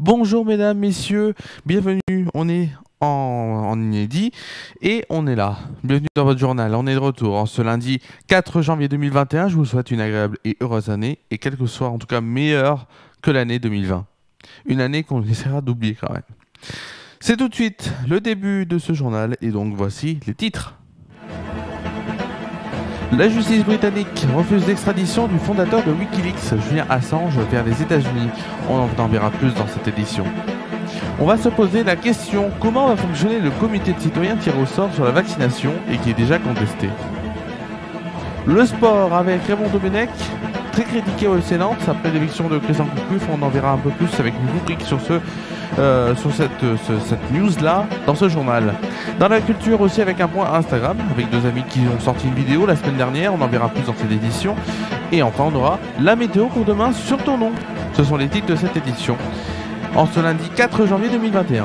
Bonjour mesdames, messieurs, bienvenue, on est en inédit et on est là. Bienvenue dans votre journal, on est de retour en ce lundi 4 janvier 2021. Je vous souhaite une agréable et heureuse année et quelle que soit en tout cas meilleure que l'année 2020. Une année qu'on essaiera d'oublier quand même. C'est tout de suite le début de ce journal et donc voici les titres. La justice britannique refuse l'extradition du fondateur de Wikileaks, Julian Assange, vers les États-Unis. On en verra plus dans cette édition. On va se poser la question comment va fonctionner le comité de citoyens tiré au sort sur la vaccination et qui est déjà contesté. Le sport avec Raymond Domenech, très critiqué au FC Nantes après l'éviction de Christian Coucou. On en verra un peu plus avec une rubrique sur cette news-là dans ce journal. Dans la culture aussi avec un point Instagram, avec deux amis qui ont sorti une vidéo la semaine dernière, on en verra plus dans cette édition. Et enfin on aura la météo pour demain sur ton nom. Ce sont les titres de cette édition. En ce lundi 4 janvier 2021.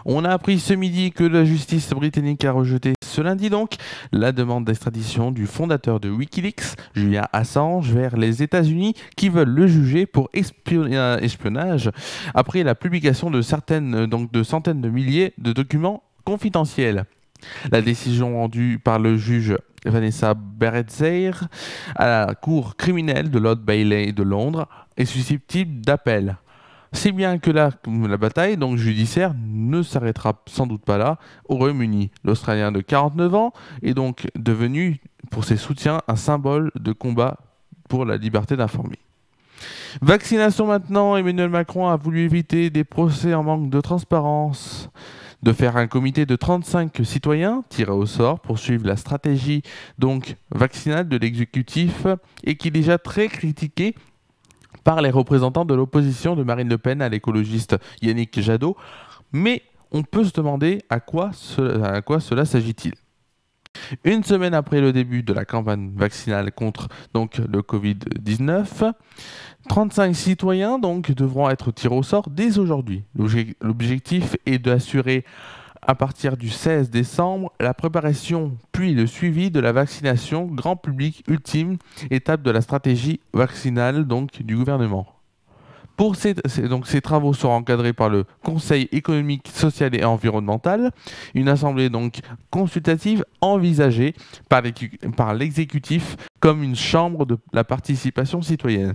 On a appris ce midi que la justice britannique a rejeté ce lundi donc la demande d'extradition du fondateur de Wikileaks, Julian Assange, vers les États-Unis qui veulent le juger pour espionnage après la publication de centaines de milliers de documents confidentiels. La décision rendue par le juge Vanessa Berezer à la cour criminelle de Lord Bailey de Londres est susceptible d'appel. Si bien que la bataille donc judiciaire ne s'arrêtera sans doute pas là au Royaume-Uni. L'Australien de 49 ans est donc devenu, pour ses soutiens, un symbole de combat pour la liberté d'informer. Vaccination maintenant, Emmanuel Macron a voulu éviter des procès en manque de transparence, de faire un comité de 35 citoyens tirés au sort pour suivre la stratégie donc vaccinale de l'exécutif et qui est déjà très critiquée par les représentants de l'opposition de Marine Le Pen à l'écologiste Yannick Jadot. Mais on peut se demander à quoi cela s'agit-il. Une semaine après le début de la campagne vaccinale contre donc, le Covid-19, 35 citoyens donc, devront être tirés au sort dès aujourd'hui. L'objectif est d'assurer à partir du 16 décembre, la préparation puis le suivi de la vaccination grand public ultime, étape de la stratégie vaccinale donc, du gouvernement. Ces travaux seront encadrés par le Conseil économique, social et environnemental, une assemblée donc consultative envisagée par l'exécutif comme une chambre de la participation citoyenne.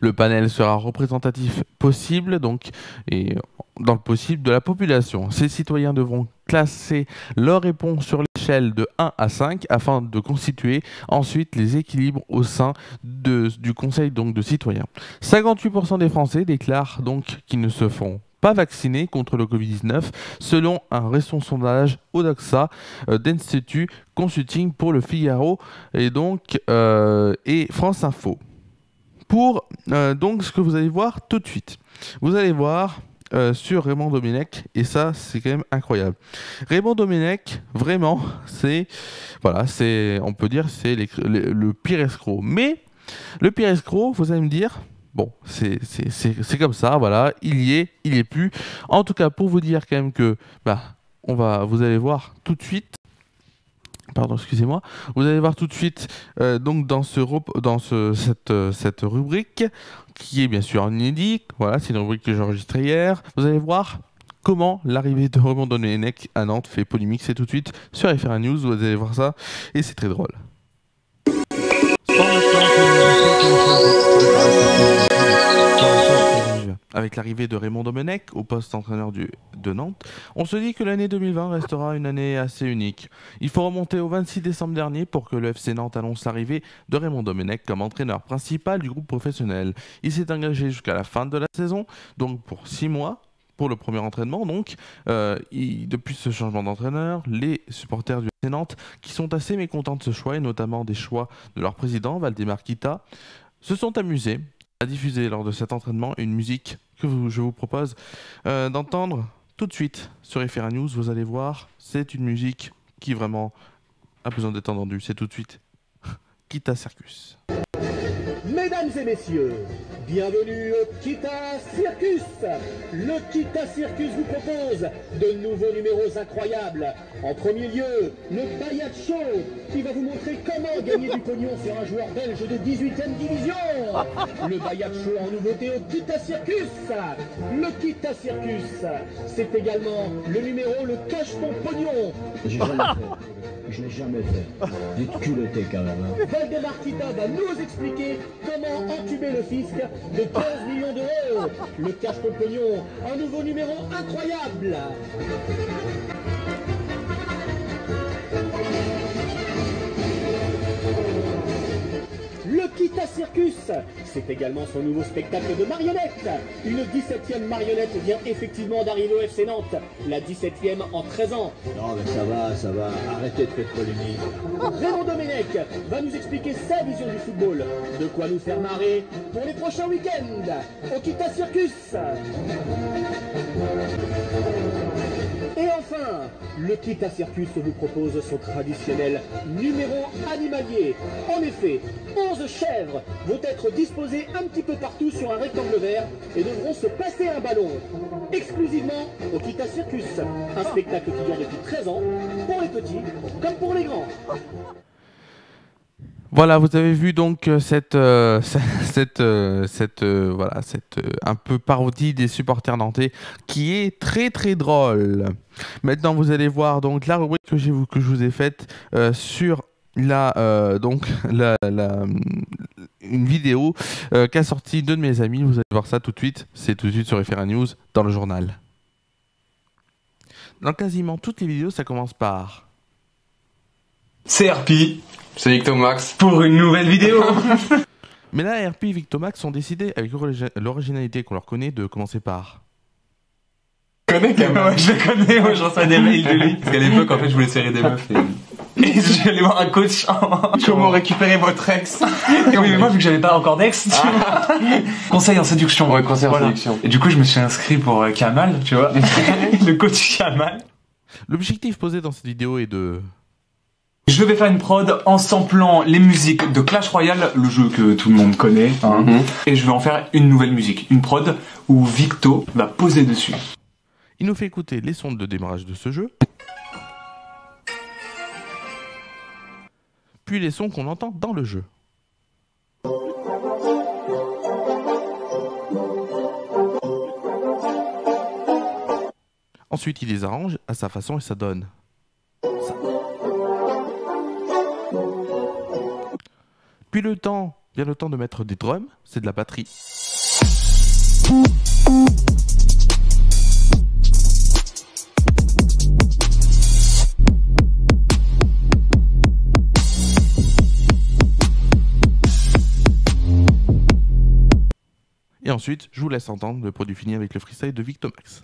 Le panel sera représentatif possible, donc, et dans le possible, de la population. Ces citoyens devront classer leurs réponses sur l'échelle de 1 à 5 afin de constituer ensuite les équilibres au sein du Conseil donc, de citoyens. 58% des Français déclarent donc qu'ils ne se font pas vaccinés contre le Covid-19 selon un récent sondage Odoxa d'Institut Consulting pour le Figaro et France Info. Pour donc ce que vous allez voir tout de suite. Vous allez voir sur Raymond Domenech, et ça c'est quand même incroyable. Raymond Domenech, vraiment, on peut dire c'est le pire escroc. Mais le pire escroc, vous allez me dire, bon, c'est comme ça, voilà, il y est plus. En tout cas, pour vous dire quand même que, vous allez voir tout de suite. Pardon, excusez-moi. Vous allez voir tout de suite donc dans cette rubrique qui est bien sûr inédite. Voilà, c'est une rubrique que j'ai enregistrée hier. Vous allez voir comment l'arrivée de Raymond Domenech à Nantes fait polémique. C'est tout de suite sur FR News. Vous allez voir ça et c'est très drôle. Avec l'arrivée de Raymond Domenech au poste d'entraîneur de Nantes, on se dit que l'année 2020 restera une année assez unique. Il faut remonter au 26 décembre dernier pour que le FC Nantes annonce l'arrivée de Raymond Domenech comme entraîneur principal du groupe professionnel. Il s'est engagé jusqu'à la fin de la saison, donc pour 6 mois, pour le premier entraînement. Donc, depuis ce changement d'entraîneur, les supporters du FC Nantes, qui sont assez mécontents de ce choix, et notamment des choix de leur président, Valdemar Kita, se sont amusés à diffuser lors de cet entraînement une musique que je vous propose d'entendre tout de suite sur FR News. Vous allez voir, c'est une musique qui vraiment a besoin d'être entendue. C'est tout de suite Kita Circus. Mesdames et messieurs, Bienvenue au Kita Circus. Le Kita Circus vous propose de nouveaux numéros incroyables. En premier lieu, le Bayat Show, qui va vous montrer comment gagner du pognon sur un joueur belge de 18e division. Le Bayat Show en nouveauté au Kita Circus. Le Kita Circus, c'est également le numéro le cache ton pognon. J'ai jamais fait. Je l'ai jamais fait. Dites culotté quand même. Valdemar Kita va nous expliquer comment entuber le fisc de 15 millions d'euros. Le cache ton pognon, un nouveau numéro incroyable. Le Kita Circus, c'est également son nouveau spectacle de marionnettes. Une 17e marionnette vient effectivement d'arriver au FC Nantes, la 17e en 13 ans. Non mais ça va, arrêtez de faire polémique. Raymond Domenech va nous expliquer sa vision du football, de quoi nous faire marrer pour les prochains week-ends au Kita Circus. Et enfin, le Kita Circus vous propose son traditionnel numéro animalier. En effet, 11 chèvres vont être disposées un petit peu partout sur un rectangle vert et devront se passer un ballon. Exclusivement au Kita Circus. Un spectacle qui dure depuis 13 ans, pour les petits comme pour les grands. Voilà, vous avez vu donc cette un peu parodie des supporters nantais qui est très très drôle. Maintenant, vous allez voir donc la rubrique que je vous ai faite sur une vidéo qu'a sorti deux de mes amis. Vous allez voir ça tout de suite. C'est tout de suite sur FR News dans le journal. Dans quasiment toutes les vidéos, ça commence par c'est RP, c'est Victomax pour une nouvelle vidéo. Mais là, RP et Victomax ont décidé, avec l'originalité qu'on leur connaît, de commencer par... Je connais quand même. Ouais, je le connais, moi je reçois des mails de lui. Parce qu'à l'époque, en fait, je voulais serrer des meufs et je suis allé voir un coach comment récupérer votre ex. Et oui, mais moi, vu que j'avais pas encore d'ex, tu vois. Conseil en séduction. Ouais, conseil en séduction. Et du coup, je me suis inscrit pour Kamal, tu vois. Le coach Kamal. L'objectif posé dans cette vidéo est de... Je vais faire une prod en samplant les musiques de Clash Royale, le jeu que tout le monde connaît, hein, et je vais en faire une nouvelle musique, une prod où Victo va poser dessus. Il nous fait écouter les sons de démarrage de ce jeu, puis les sons qu'on entend dans le jeu. Ensuite, il les arrange à sa façon et ça donne ça. Puis vient le temps de mettre des drums, c'est de la batterie. Et ensuite, je vous laisse entendre le produit fini avec le freestyle de Victomax.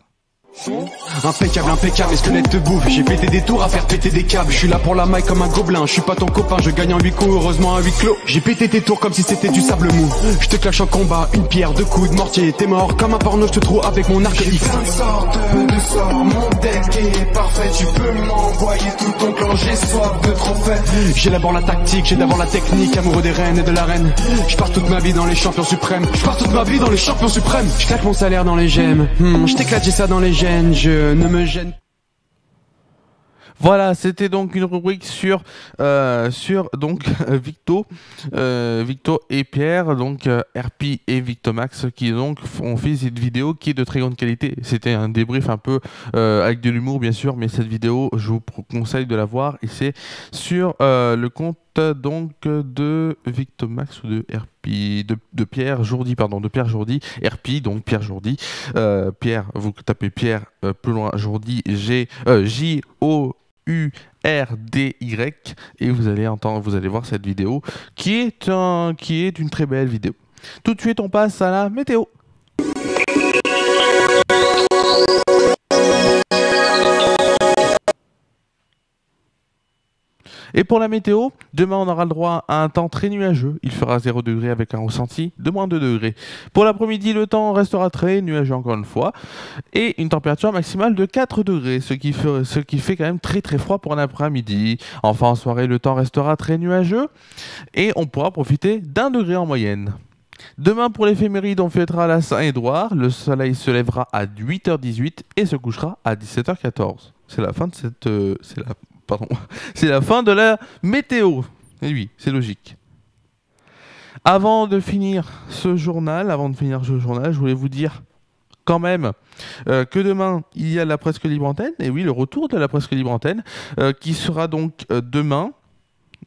Impeccable, impeccable, les squelettes te bouffent. J'ai pété des tours à faire péter des câbles. Je suis là pour la maille comme un gobelin. Je suis pas ton copain, je gagne en 8 coups, heureusement à 8 clos. J'ai pété tes tours comme si c'était du sable mou. Je te clash en combat, une pierre, deux coups de mortier. T'es mort comme un porno, je te trouve avec mon arc. J'ai plein de sortes de sorts, mon deck est parfait. Tu peux m'envoyer tout ton clan, j'ai soif de trophées. J'ai d'abord la tactique, j'ai d'abord la technique. Amoureux des reines et de l'arène. Je pars toute ma vie dans les champions suprêmes. Je pars toute ma vie dans les champions suprêmes. Je claque mon salaire dans les gemmes. Je t'éclate, j'ai ça dans les gènes. Je ne me gêne. Voilà, c'était donc une rubrique sur Victo et Pierre, donc RP et Victomax, qui donc ont fait cette vidéo qui est de très grande qualité. C'était un débrief un peu avec de l'humour bien sûr, mais cette vidéo, je vous conseille de la voir et c'est sur le compte donc de Victomax ou de RP de Pierre Jourdi, pardon, de Pierre Jourdi, RP donc Pierre Jourdi, Pierre, vous tapez Pierre plus loin Jourdi, J-O-U-R-D-Y et vous allez voir cette vidéo qui est une très belle vidéo. Tout de suite on passe à la météo. Et pour la météo, demain on aura le droit à un temps très nuageux. Il fera 0 degré avec un ressenti de moins 2 degrés. Pour l'après-midi, le temps restera très nuageux encore une fois. Et une température maximale de 4 degrés, ce qui fait quand même très très froid pour un après-midi. Enfin en soirée, le temps restera très nuageux et on pourra profiter d'1 degré en moyenne. Demain, pour l'éphéméride, on fêtera la Saint-Édouard. Le soleil se lèvera à 8h18 et se couchera à 17h14. C'est la fin de cette... c'est la fin de la météo. Et oui, c'est logique. Avant de finir ce journal, je voulais vous dire quand même que demain, il y a la Presque Libre Antenne. Et oui, le retour de la Presque Libre Antenne qui sera donc demain.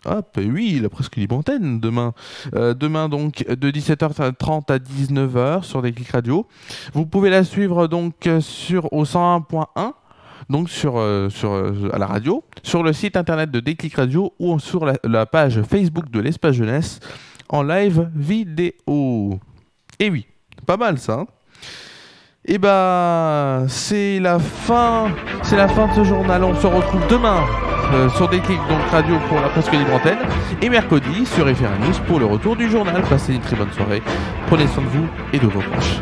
Hop, oui, la Presque Libre Antenne demain. Demain donc de 17h30 à 19h sur Déclic Radio. Vous pouvez la suivre donc au 101.1. Donc à la radio, sur le site internet de Déclic Radio ou sur la page Facebook de l'Espace Jeunesse en live vidéo. Et oui, pas mal ça. Et bah c'est la fin de ce journal. On se retrouve demain sur Déclic donc Radio pour la Presque Libre Antenne et mercredi sur FR News pour le retour du journal. Passez une très bonne soirée. Prenez soin de vous et de vos proches.